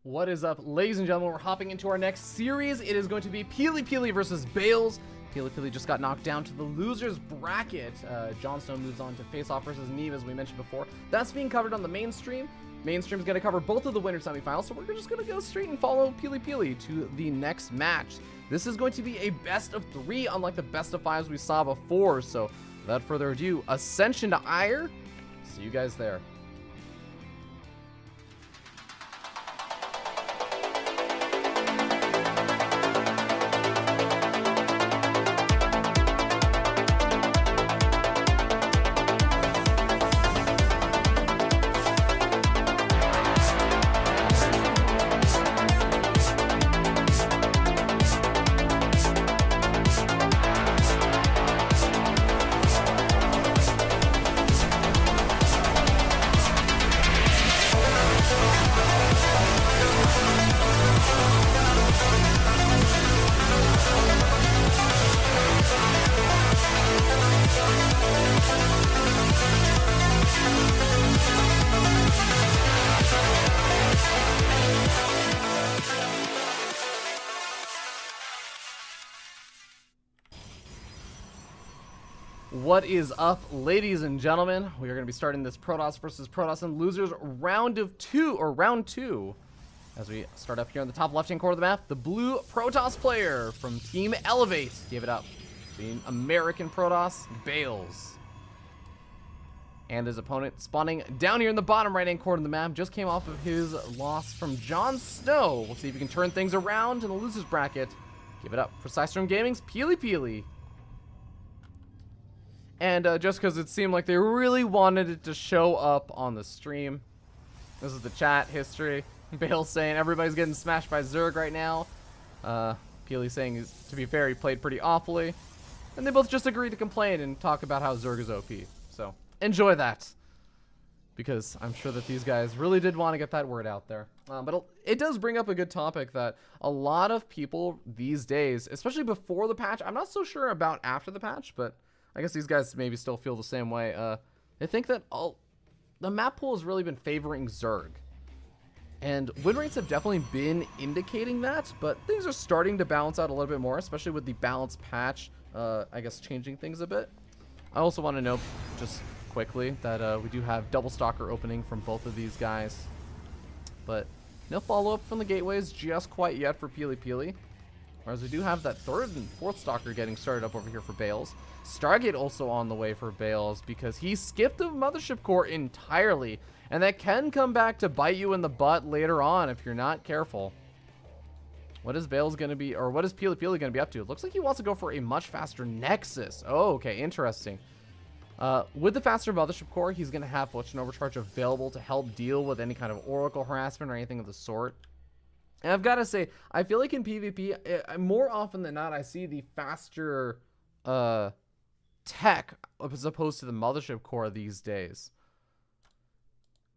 What is up, ladies and gentlemen? We're hopping into our next series. It is going to be PiLiPiLi versus Bales. PiLiPiLi just got knocked down to the losers bracket. Jon Snow moves on to face off versus Neve, as we mentioned before. That's being covered on the mainstream. Mainstream is going to cover both of the winner semifinals, so we're just going to go straight and follow PiLiPiLi to the next match. This is going to be a best of 3, unlike the best of 5s we saw before. So without further ado, Ascension to Ire. See you guys there. What is up, ladies and gentlemen? We are going to be starting this Protoss versus Protoss and Losers round 2 as we start up here on the top left hand corner of the map. The blue Protoss player from Team Elevate gave it up. The American Protoss, Bales. And his opponent spawning down here in the bottom right hand corner of the map just came off of his loss from Jon Snow. We'll see if he can turn things around in the losers bracket. Give it up for System Gaming's PiLiPiLi. And just because it seemed like they really wanted it to show up on the stream. This is the chat history. Bale saying everybody's getting smashed by Zerg right now. PiLi saying, to be fair, he played pretty awfully. And they both just agreed to complain and talk about how Zerg is OP. So enjoy that. Because I'm sure that these guys really did want to get that word out there. But it does bring up a good topic that a lot of people these days, especially before the patch, I'm not so sure about after the patch, but I guess these guys maybe still feel the same way. They think that the map pool has really been favoring Zerg. And win rates have definitely been indicating that, but things are starting to balance out a little bit more, especially with the balance patch, I guess, changing things a bit. I also want to note, just quickly, that we do have double stalker opening from both of these guys. But no follow-up from the gateways just quite yet for PiLiPiLi. Whereas we do have that third and fourth stalker getting started up over here for Bales. Stargate also on the way for Bales because he skipped the mothership core entirely. And that can come back to bite you in the butt later on if you're not careful. What is Bales going to be, or what is PiLiPiLi going to be up to? It looks like he wants to go for a much faster Nexus. Oh, okay, interesting. With the faster mothership core, he's going to have Fortune Overcharge available to help deal with any kind of Oracle harassment or anything of the sort. And I've got to say, I feel like in PvP, more often than not, I see the faster tech as opposed to the mothership core these days.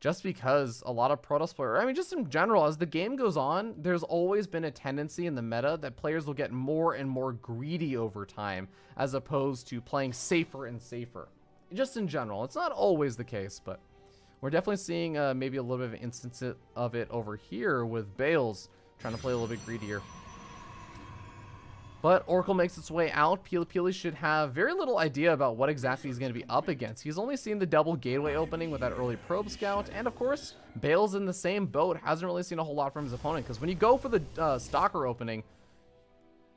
Just because a lot of Protoss players, I mean, just in general, as the game goes on, there's always been a tendency in the meta that players will get more and more greedy over time, as opposed to playing safer and safer. Just in general. It's not always the case, but we're definitely seeing maybe a little bit of an instance of it over here with Bales trying to play a little bit greedier. But Oracle makes its way out. PiLiPiLi should have very little idea about what exactly he's going to be up against. He's only seen the double gateway opening with that early probe scout. And of course, Bales in the same boat. Hasn't really seen a whole lot from his opponent. Because when you go for the stalker opening,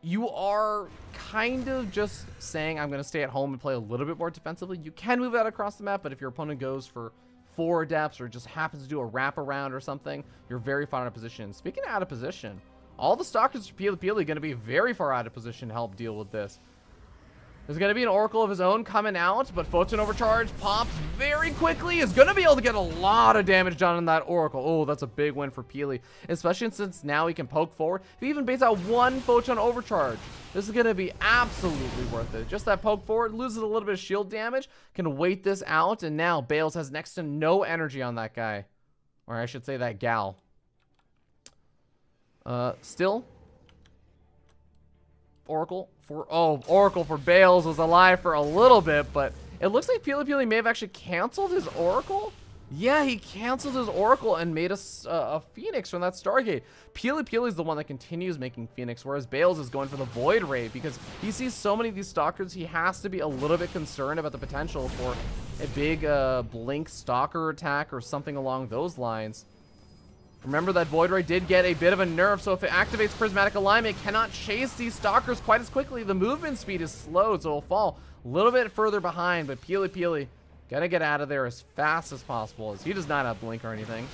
you are kind of just saying, I'm going to stay at home and play a little bit more defensively. You can move out across the map, but if your opponent goes for 4 depths or just happens to do a wraparound or something, you're very far out of position. Speaking of out of position, all the stalkers for PiLiPiLi are going to be very far out of position to help deal with this. There's going to be an Oracle of his own coming out, but Photon Overcharge pops very quickly. Is going to be able to get a lot of damage done on that Oracle. Oh, that's a big win for PiLi, especially since now he can poke forward. If he even baits out 1 Photon Overcharge, this is going to be absolutely worth it. Just that poke forward, loses a little bit of shield damage, can wait this out, and now Bales has next to no energy on that guy. Or I should say that gal. Still, Oracle for Bales was alive for a little bit, but it looks like PiLiPiLi may have actually canceled his Oracle. Yeah, he canceled his Oracle and made a Phoenix from that Stargate. PiLiPiLi is the one that continues making Phoenix, whereas Bales is going for the Void Ray because he sees so many of these Stalkers, he has to be a little bit concerned about the potential for a big Blink Stalker attack or something along those lines. Remember that Void Ray did get a bit of a nerf, so if it activates Prismatic Alignment, it cannot chase these Stalkers quite as quickly. The movement speed is slowed, so it'll fall a little bit further behind, but PiLiPiLi gotta get out of there as fast as possible, as he does not have Blink or anything.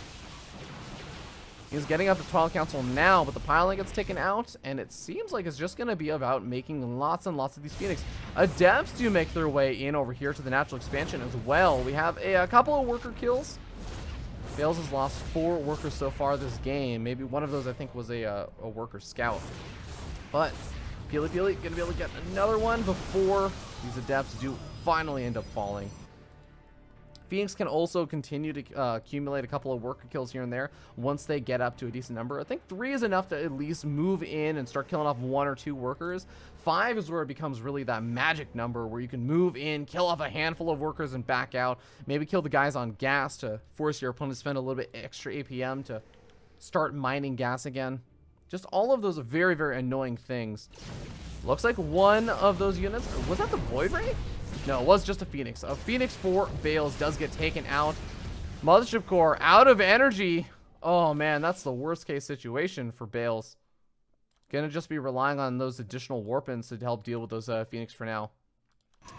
He's getting up to Twilight Council now, but the PiLiPiLi gets taken out, and it seems like it's just going to be about making lots and lots of these Phoenix. Adepts do make their way in over here to the natural expansion as well. We have a couple of worker kills. Bales has lost 4 workers so far this game. Maybe one of those, I think, was a worker scout. But PiLiPiLi going to be able to get another one before these Adepts do finally end up falling. Phoenix can also continue to accumulate a couple of worker kills here and there once they get up to a decent number. I think 3 is enough to at least move in and start killing off 1 or 2 workers. 5 is where it becomes really that magic number where you can move in, kill off a handful of workers and back out. Maybe kill the guys on gas to force your opponent to spend a little bit extra APM to start mining gas again. Just all of those very, very annoying things. Looks like one of those units, was that the Void Ray? No, it was just a Phoenix. A Phoenix for Bales does get taken out. Mothership Core out of energy. Oh man, that's the worst case situation for Bales. Gonna just be relying on those additional Warpins to help deal with those Phoenix for now.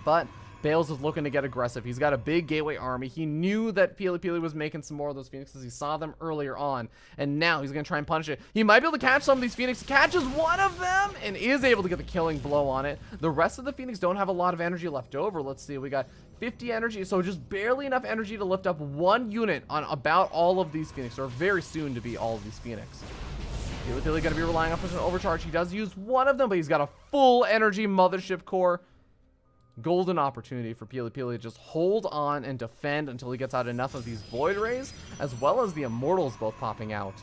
But Bales is looking to get aggressive. He's got a big gateway army. He knew that PiLiPiLi was making some more of those Phoenixes. He saw them earlier on, and now he's going to try and punish it. He might be able to catch some of these Phoenix. Catches one of them and is able to get the killing blow on it. The rest of the Phoenix don't have a lot of energy left over. Let's see. We got 50 energy, so just barely enough energy to lift up 1 unit on about all of these Phoenix, or very soon to be all of these Phoenix. PiLiPiLi going to be relying on pushing an overcharge. He does use one of them, but he's got a full energy Mothership Core. Golden opportunity for PiLiPiLi to just hold on and defend until he gets out enough of these Void Rays, as well as the Immortals both popping out.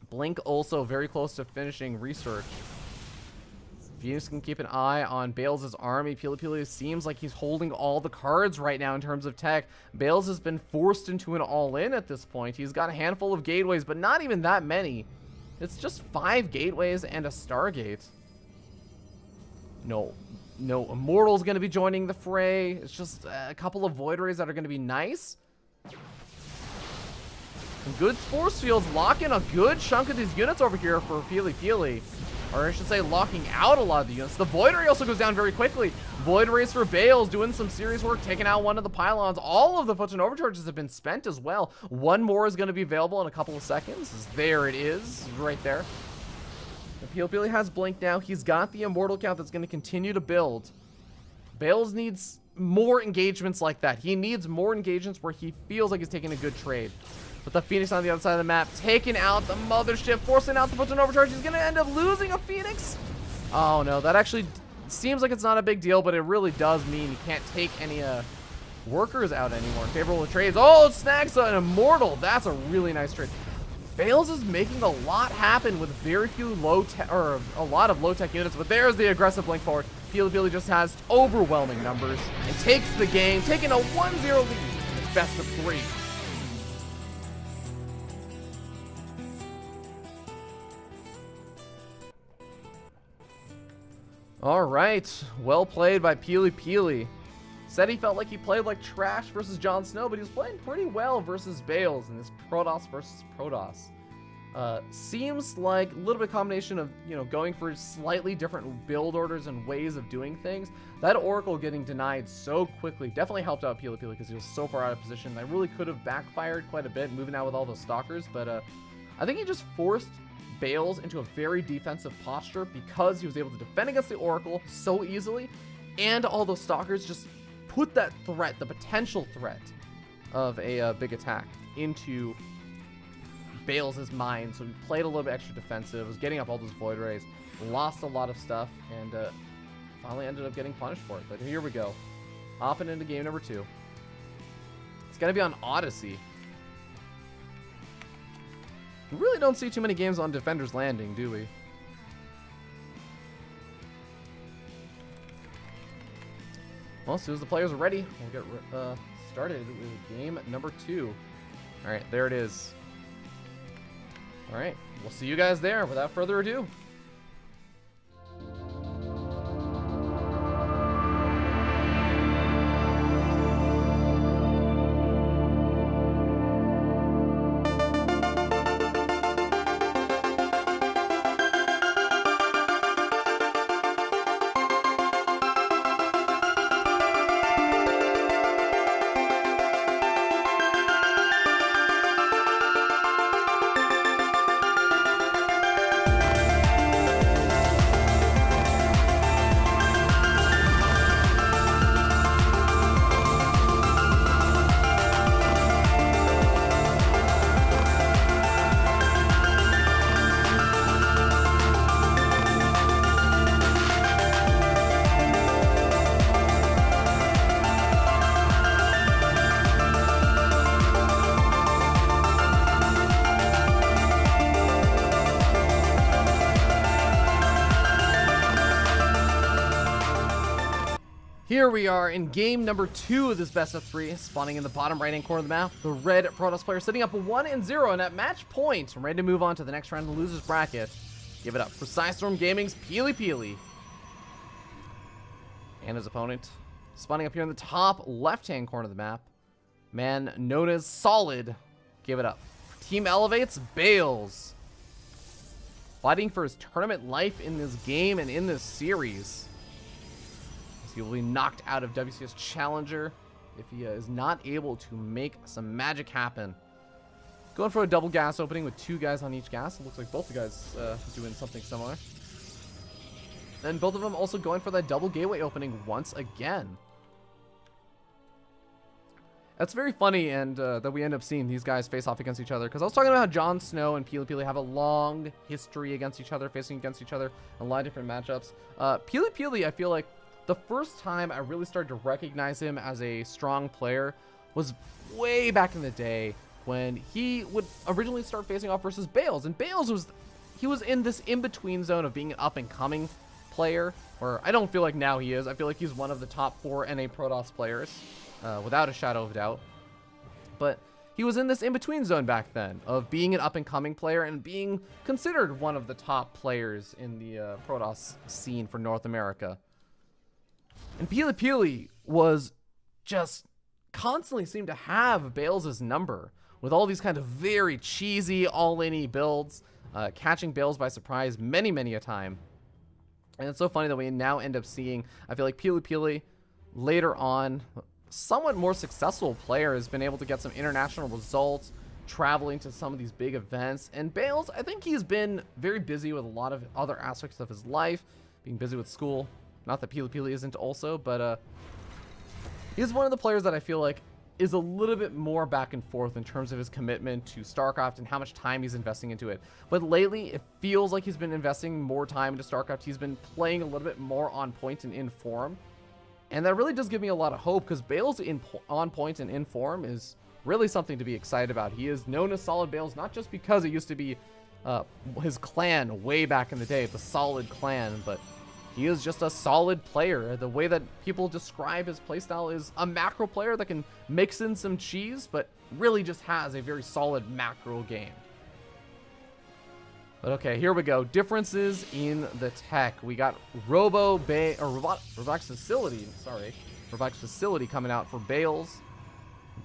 Blink also very close to finishing research. Phoenix can keep an eye on Bales' army. PiLiPiLi seems like he's holding all the cards right now in terms of tech. Bales has been forced into an all-in at this point. He's got a handful of gateways, but not even that many. It's just 5 gateways and a Stargate. No Immortal's going to be joining the fray. It's just a couple of Void Rays that are going to be nice. Some good force fields locking a good chunk of these units over here for PiLiPiLi. Or I should say locking out a lot of the units. The Void Ray also goes down very quickly. Void Rays for Bales doing some serious work, taking out one of the pylons. All of the Footstone Overcharges have been spent as well. One more is going to be available in a couple of seconds. There it is, right there. PiLiPiLi has Blink now. He's got the Immortal count that's going to continue to build. Bales needs more engagements like that. He needs more engagements where he feels like he's taking a good trade. But the Phoenix on the other side of the map, taking out the Mothership, forcing out the Footstone Overcharge. He's going to end up losing a Phoenix. Oh no, that actually seems like it's not a big deal, but it really does mean you can't take any workers out anymore in favor of the trades. Oh, it snags an Immortal. That's a really nice trade. Bales is making a lot happen with very few a lot of low-tech units, but there's the aggressive Blink forward. PiLiPiLi just has overwhelming numbers and takes the game, taking a 1-0 lead. It's best of 3. All right, well played by PiLiPiLi. Said he felt like he played like trash versus Jon Snow, but he was playing pretty well versus Bales in this Protoss versus Protoss. Seems like a little bit of combination of, going for slightly different build orders and ways of doing things. That Oracle getting denied so quickly definitely helped out PiLiPiLi because he was so far out of position. That really could have backfired quite a bit, moving out with all those Stalkers, but I think he just forced Bales into a very defensive posture because he was able to defend against the Oracle so easily, and all those Stalkers just put that threat, the potential threat of a big attack, into Bales' mind. So he played a little bit extra defensive, was getting up all those Void Rays, lost a lot of stuff, and finally ended up getting punished for it. But here we go, hopping into game number 2. It's gonna be on Odyssey. We really don't see too many games on Defender's Landing, do we? Well, as soon as the players are ready, we'll get started with game number 2. All right, there it is. All right, we'll see you guys there. Without further ado. Here we are in game number 2 of this best of 3, spawning in the bottom right-hand corner of the map. The red Protoss player sitting up 1-0, and at match point, ready to move on to the next round of the losers bracket. Give it up for Storm Gaming's PiLiPiLi. And his opponent, spawning up here in the top left-hand corner of the map, man known as Solid. Give it up for Team Elevate's Bales. Fighting for his tournament life in this game and in this series. He will be knocked out of WCS Challenger if he is not able to make some magic happen. Going for a double gas opening with 2 guys on each gas. It looks like both the guys doing something similar. And both of them also going for that double gateway opening once again. That's very funny, and that we end up seeing these guys face off against each other. Because I was talking about how Jon Snow and PiLiPiLi have a long history against each other, facing against each other in a lot of different matchups. PiLiPiLi, I feel like, the first time I really started to recognize him as a strong player was way back in the day when he would originally start facing off versus Bales. And Bales was in this in-between zone of being an up-and-coming player, where I don't feel like now he is. I feel like he's one of the top 4 NA Protoss players, without a shadow of doubt. But he was in this in-between zone back then of being an up-and-coming player and being considered one of the top players in the Protoss scene for North America. And PiLiPiLi was just constantly seemed to have Bales' number with all these kind of very cheesy all-in-y builds, catching Bales by surprise many a time. And it's so funny that we now end up seeing, I feel like PiLiPiLi later on, somewhat more successful player, has been able to get some international results, traveling to some of these big events. And Bales, I think he's been very busy with a lot of other aspects of his life, being busy with school. Not that PiLiPiLi isn't also, but he's one of the players that I feel like is a little bit more back and forth in terms of his commitment to StarCraft and how much time he's investing into it. But lately, it feels like he's been investing more time into StarCraft. He's been playing a little bit more on point and in form. And that really does give me a lot of hope, because Bales on point and in form is really something to be excited about. He is known as Solid Bales, not just because it used to be his clan way back in the day, the Solid clan, but he is just a solid player. The way that people describe his playstyle is a macro player that can mix in some cheese, but really just has a very solid macro game. But okay, here we go. Differences in the tech. We got Robotics Facility. Sorry, Robotics Facility coming out for Bales.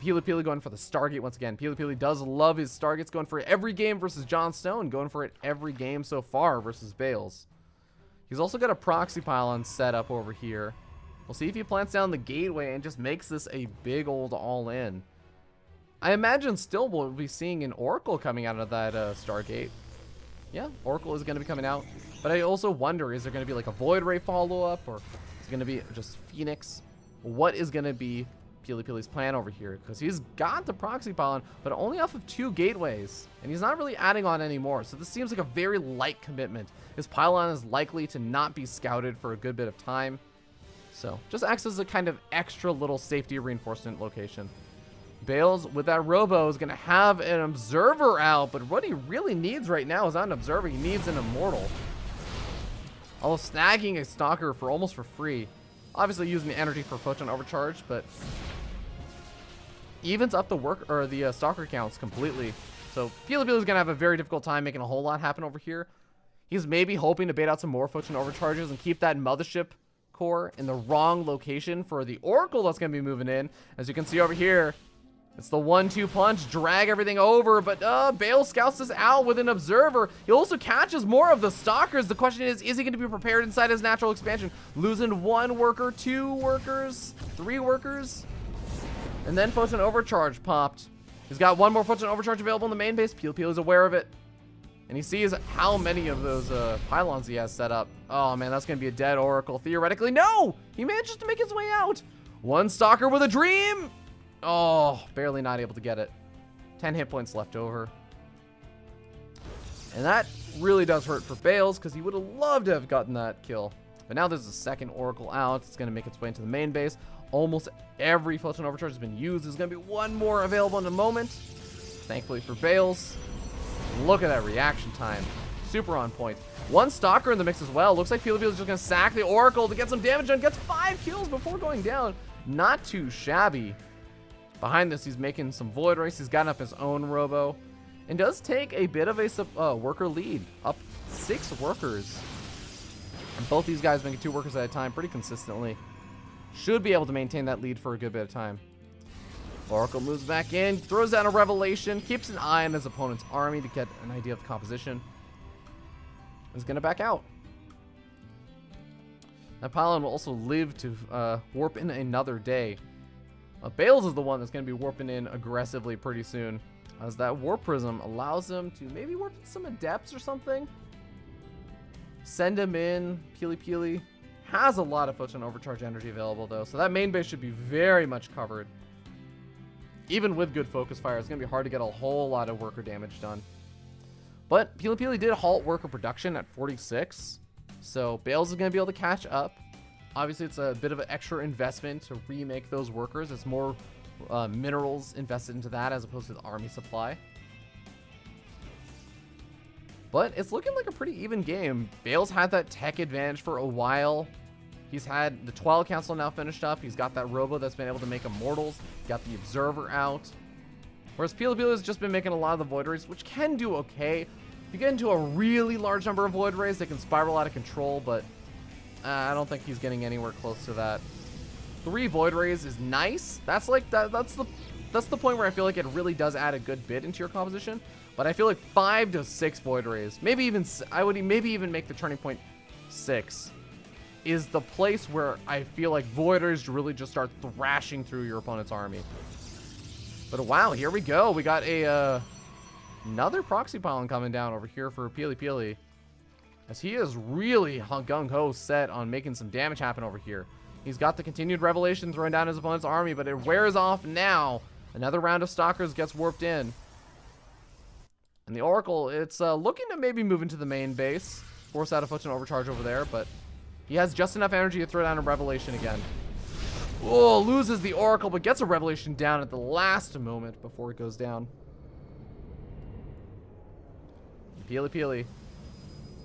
PiLiPiLi going for the Stargate once again. PiLiPiLi does love his Stargates, going for it every game versus Jon Snow, and going for it every game so far versus Bales. He's also got a proxy pylon set up over here. We'll see if he plants down the gateway and just makes this a big old all-in. I imagine still we'll be seeing an Oracle coming out of that Stargate. Yeah, Oracle is going to be coming out. But I also wonder, is there going to be like a Void Ray follow-up, or is it going to be just Phoenix? What is going to be PiLiPiLi's plan over here? Because he's got the proxy pylon, but only off of 2 gateways, and he's not really adding on anymore. So this seems like a very light commitment. His pylon is likely to not be scouted for a good bit of time, so just acts as a kind of extra little safety reinforcement location. Bales with that Robo is going to have an Observer out, but what he really needs right now is not an Observer. He needs an Immortal. Although snagging a Stalker for almost for free. Obviously using the energy for Photon Overcharge, but evens up the stalker counts completely. So PiLiPiLi is gonna have a very difficult time making a whole lot happen over here. He's maybe hoping to bait out some more Fortune Overcharges and keep that Mothership core in the wrong location for the Oracle that's gonna be moving in. As you can see over here, it's the 1-2 punch, drag everything over, but Bale scouts this out with an Observer. He also catches more of the Stalkers. The question is he going to be prepared inside his natural expansion? Losing 1 worker, 2 workers, 3 workers, and then Photon Overcharge popped. He's got 1 more Photon Overcharge available in the main base. PiLiPiLi is aware of it, and he sees how many of those pylons he has set up. Oh man, that's going to be a dead Oracle theoretically. No, he manages to make his way out. 1 Stalker with a dream. Oh, barely not able to get it. 10 hit points left over. And that really does hurt for Bales, because he would have loved to have gotten that kill. But now there's a second Oracle out. It's going to make its way into the main base. Almost every Photon Overcharge has been used. There's going to be 1 more available in a moment. Thankfully for Bales. Look at that reaction time. Super on point. 1 Stalker in the mix as well. Looks like PiLiPiLi is just going to sack the Oracle to get some damage done. Gets 5 kills before going down. Not too shabby. Behind this, he's making some Void Race. He's gotten up his own Robo. And does take a bit of a worker lead. Up 6 workers. And both these guys making 2 workers at a time pretty consistently. Should be able to maintain that lead for a good bit of time. Oracle moves back in. Throws down a Revelation. Keeps an eye on his opponent's army to get an idea of the composition. Is going to back out. That pylon will also live to warp in another day. Bales is the one that's going to be warping in aggressively pretty soon, as that Warp Prism allows him to maybe warp some Adepts or something. Send him in. PiLiPiLi has a lot of Photon Overcharge energy available, though, so that main base should be very much covered. Even with good Focus Fire, it's going to be hard to get a whole lot of worker damage done. But PiLiPiLi did halt worker production at 46, so Bales is going to be able to catch up. Obviously, it's a bit of an extra investment to remake those workers. It's more minerals invested into that as opposed to the army supply. But it's looking like a pretty even game. Bales had that tech advantage for a while. He's had the 12 Council now finished up. He's got that Robo that's been able to make Immortals. Got the Observer out. Whereas PiLiPiLi has just been making a lot of the Void Rays, which can do okay. If you get into a really large number of Void Rays, they can spiral out of control, but I don't think he's getting anywhere close to that. 3 Void Rays is nice. That's like that's the point where I feel like it really does add a good bit into your composition. But I feel like 5 to 6 Void Rays, maybe even maybe even make the turning point 6, is the place where I feel like Void Rays really just start thrashing through your opponent's army. But wow, here we go. We got another Proxy Pylon coming down over here for PiLiPiLi, as he is really gung-ho set on making some damage happen over here. He's got the continued Revelation throwing down his opponent's army, but it wears off now. Another round of Stalkers gets warped in. And the Oracle, it's looking to maybe move into the main base. Force out a Photon Overcharge over there, but he has just enough energy to throw down a Revelation again. Oh, loses the Oracle, but gets a Revelation down at the last moment before it goes down. PiLiPiLi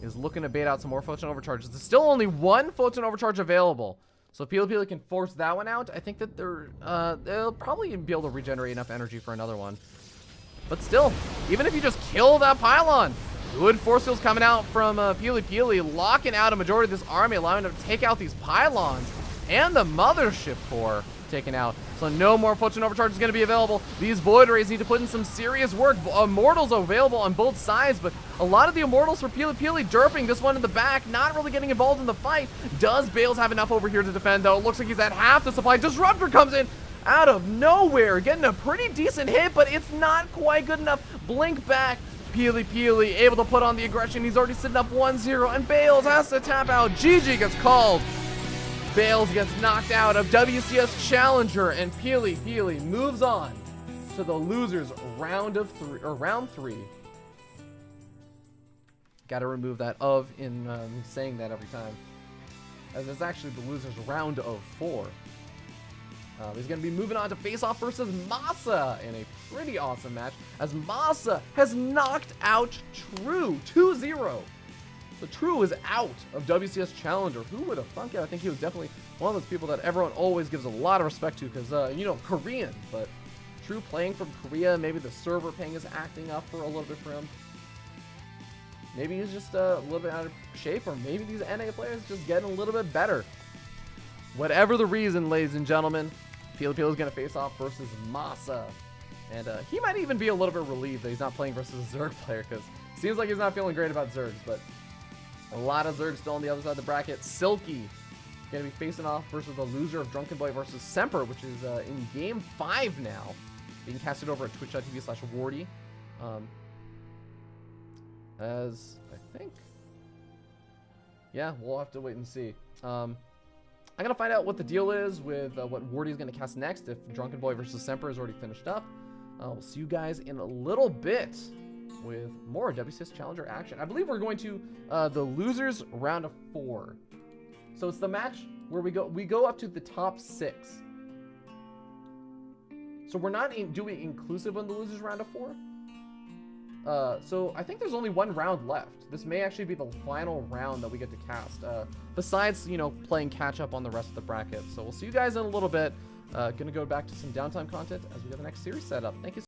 is looking to bait out some more Photon Overcharges. There's still only 1 Photon Overcharge available. So if PiLiPiLi can force that one out, I think that they'll probably be able to regenerate enough energy for another one. But still, even if you just kill that pylon, good force fields coming out from PiLiPiLi, locking out a majority of this army, allowing them to take out these pylons and the Mothership core taken out. So no more Photon Overcharge is going to be available. These Void Rays need to put in some serious work. Immortals available on both sides, but a lot of the Immortals for PiLiPiLi derping this one in the back, not really getting involved in the fight. Does Bales have enough over here to defend, though? Looks like he's at half the supply. Disruptor comes in out of nowhere, getting a pretty decent hit, but it's not quite good enough. Blink back. PiLiPiLi able to put on the aggression. He's already sitting up 1-0, and Bales has to tap out. GG gets called. Bales gets knocked out of WCS Challenger, and PiLiPiLi moves on to the losers round 3. Got to remove that of in saying that every time, as it's actually the losers round of 4. He's going to be moving on to face off versus Masa in a pretty awesome match, as Masa has knocked out True 2-0. So True is out of WCS Challenger. Who would have thunk it? I think he was definitely one of those people that everyone always gives a lot of respect to because, you know, Korean. But true, playing from Korea. Maybe the server ping is acting up for a little bit for him. Maybe he's just a little bit out of shape, or maybe these NA players just getting a little bit better. Whatever the reason, ladies and gentlemen, PiLiPiLi is going to face off versus Masa. And he might even be a little bit relieved that he's not playing versus a Zerg player, because it seems like he's not feeling great about Zergs, but a lot of Zergs still on the other side of the bracket. Silky going to be facing off versus the loser of Drunken Boy versus Semper, which is in Game 5 now. Being casted over at twitch.tv/Wardy. As I think, yeah, we'll have to wait and see. I'm gonna find out what the deal is with what Wardy is gonna cast next. If Drunken Boy versus Semper is already finished up, we'll see you guys in a little bit with more WCS Challenger action. I believe we're going to the losers round of 4. So it's the match where we go up to the top 6. So we're not doing inclusive on the losers round of 4. So I think there's only one round left. This may actually be the final round that we get to cast, besides, you know, playing catch up on the rest of the bracket. So we'll see you guys in a little bit. Gonna go back to some downtime content as we get the next series set up. Thank you so